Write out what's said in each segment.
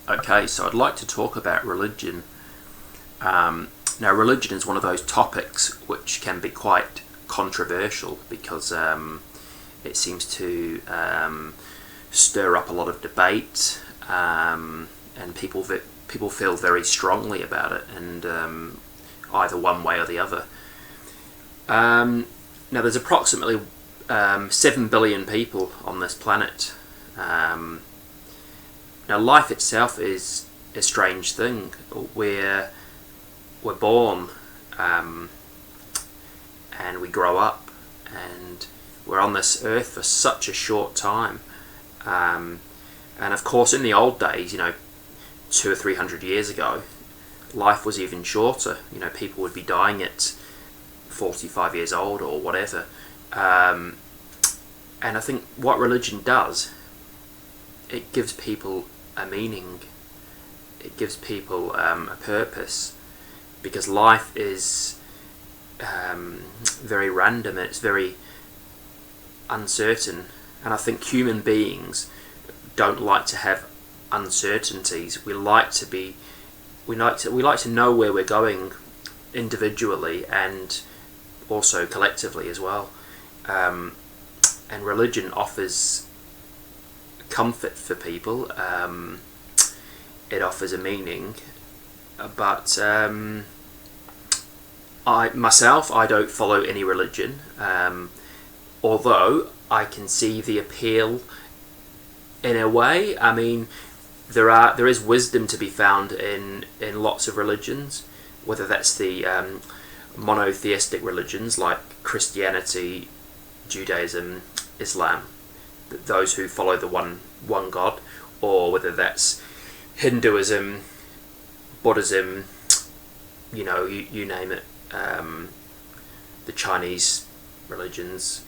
Okay, so I'd like to talk about religion. Now, religion is one of those topics which can be quite controversial because it seems to stir up a lot of debate, and people feel very strongly about it, and either one way or the other. Now, there's approximately 7 billion people on this planet. Now, life itself is a strange thing. We're born, and we grow up, and we're on this earth for such a short time. And of course, in the old days, 200 or 300 years ago, life was even shorter. People would be dying at 45 years old or whatever. And I think what religion does, it gives people a meaning. It gives people a purpose, because life is very random and it's very uncertain. And I think human beings don't like to have uncertainties. We like to know where we're going individually and also collectively as well. And religion offers comfort for people. It offers a meaning, but I don't follow any religion, although I can see the appeal in a way. I mean, there is wisdom to be found in lots of religions, whether that's the monotheistic religions like Christianity, Judaism, Islam, those who follow the one God, or whether that's Hinduism, Buddhism, you name it, the Chinese religions.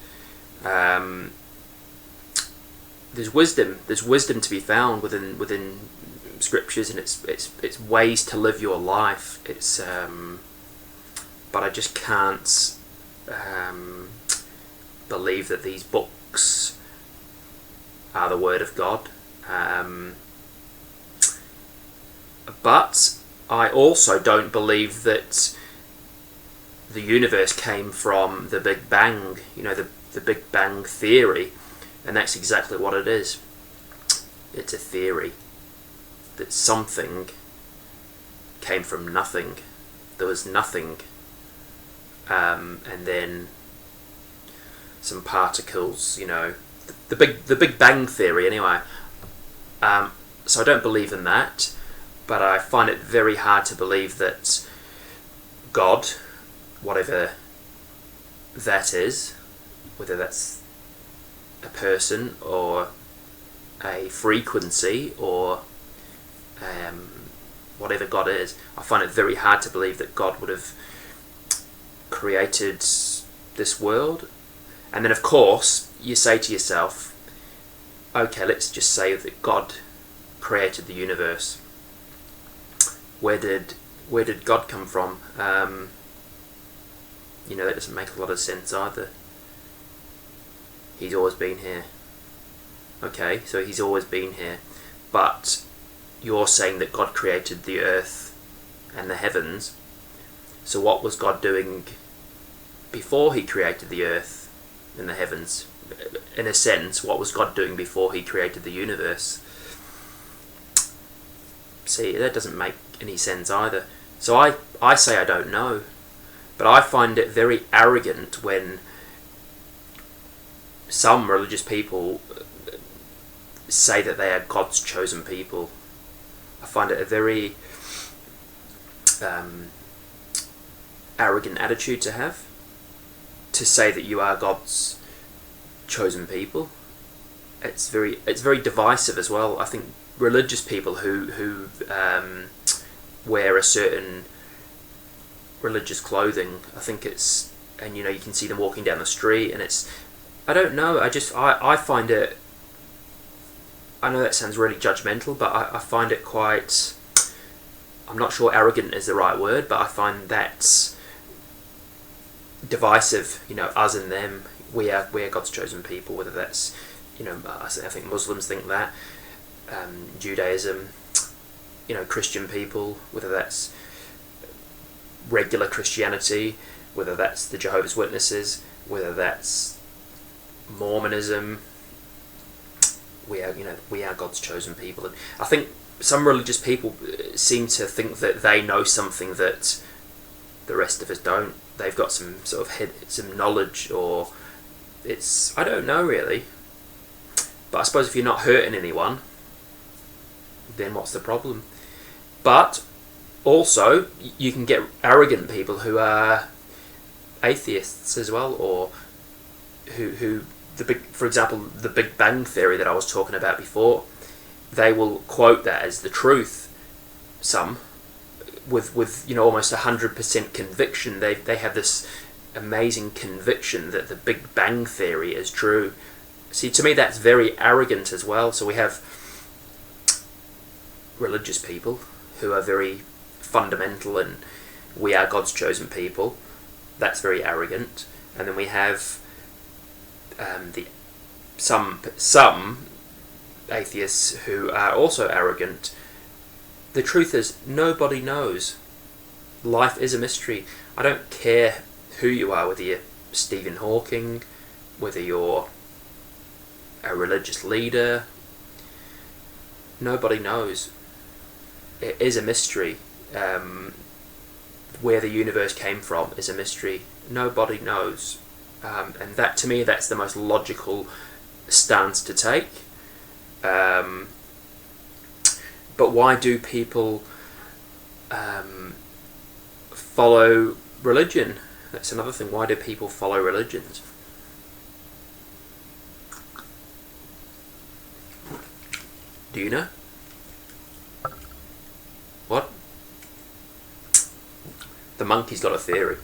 There's wisdom to be found within scriptures, and it's ways to live your life. But I just can't believe that these books are the word of God. But I also don't believe that the universe came from the Big Bang, the Big Bang theory, and that's exactly what it is. It's a theory that something came from nothing. There was nothing, and then some particles, the Big Bang theory anyway. So I don't believe in that, but I find it very hard to believe that God, whatever that is, whether that's a person or a frequency or whatever God is, I find it very hard to believe that God would have created this world. And then of course you say to yourself, okay, let's just say that God created the universe. Where did God come from? That doesn't make a lot of sense either. He's always been here. Okay, so he's always been here, but you're saying that God created the earth and the heavens. So what was God doing before he created the earth and the heavens? In a sense, what was God doing before he created the universe? See, that doesn't make any sense either. So I say I don't know, but I find it very arrogant when some religious people say that they are God's chosen people. I find it a very arrogant attitude to have, to say that you are God's chosen people. It's very divisive as well. I think religious people who wear a certain religious clothing, I think it's, and you can see them walking down the street, and it's, I don't know, I find it, I know that sounds really judgmental, but I find it quite, I'm not sure arrogant is the right word, but I find that's divisive, us and them. We are God's chosen people, whether that's, I think Muslims think that, Judaism, Christian people, whether that's regular Christianity, whether that's the Jehovah's Witnesses, whether that's Mormonism. We are God's chosen people, and I think some religious people seem to think that they know something that the rest of us don't. They've got some sort of some knowledge, or I don't know really. But I suppose if you're not hurting anyone, then what's the problem? But also, you can get arrogant people who are atheists as well, or who for example, the Big Bang Theory that I was talking about before, they will quote that as the truth. Some, with almost 100% conviction, they have this amazing conviction that the Big Bang Theory is true. See, to me, that's very arrogant as well. So we have religious people who are very fundamental and we are God's chosen people. That's very arrogant. And then we have some atheists who are also arrogant. The truth is, nobody knows. Life is a mystery. I don't care who you are, whether you're Stephen Hawking, whether you're a religious leader. Nobody knows. It is a mystery. Where the universe came from is a mystery. Nobody knows. And that, to me, that's the most logical stance to take. But why do people follow religion? That's another thing. Why do people follow religions? Do you know? What? The monkey's got a theory.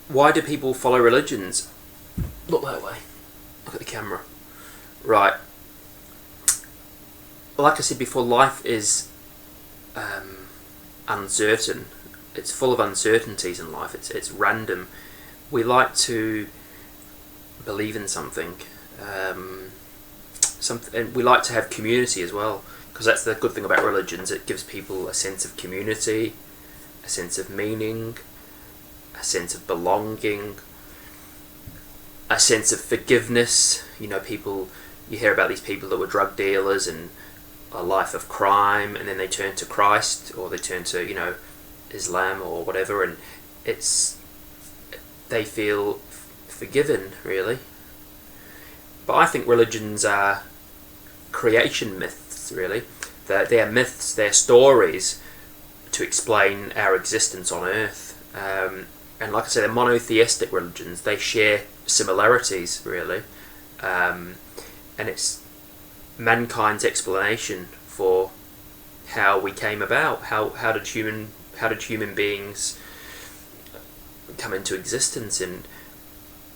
Why do people follow religions? Look that way. Look at the camera. Right. Like I said before, life is uncertain. It's full of uncertainties in life. It's random. We like to believe in something. And we like to have community as well, because that's the good thing about religions. It gives people a sense of community, a sense of meaning, a sense of belonging, a sense of forgiveness. You hear about these people that were drug dealers and a life of crime, and then they turn to Christ, or they turn to Islam or whatever, and they feel forgiven, really. But I think religions are creation myths, really. They're myths, they're stories to explain our existence on Earth. And like I said, they're monotheistic religions. They share similarities, really. And it's mankind's explanation for how we came about. How did human beings come into existence, and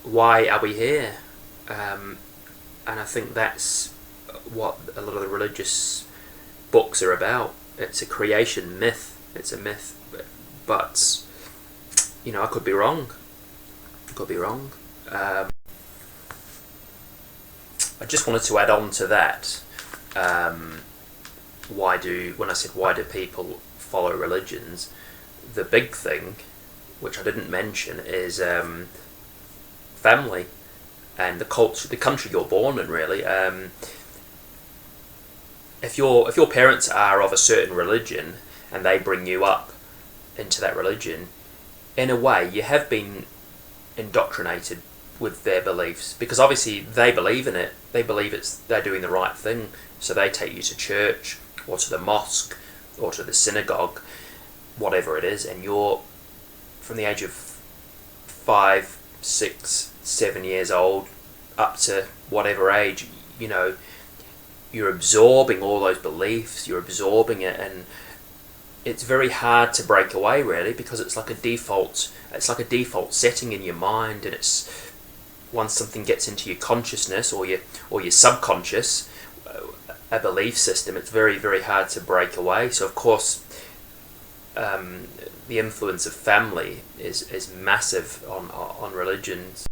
why are we here? And I think that's what a lot of the religious books are about. It's a creation myth. It's a myth, but I could be wrong. I just wanted to add on to that. When I said why do people follow religions, the big thing, which I didn't mention, is family and the culture, the country you're born in, really. If your parents are of a certain religion and they bring you up into that religion, in a way you have been indoctrinated with their beliefs, because obviously they believe in it. They believe they're doing the right thing, so they take you to church or to the mosque or to the synagogue, whatever it is, and you're from the age of 5, 6, 7 years old up to whatever age, you're absorbing all those beliefs, you're absorbing it, and it's very hard to break away, really, because it's like a default setting in your mind, and it's once something gets into your consciousness or your subconscious, a belief system, it's very, very hard to break away. So of course the influence of family is massive on religions.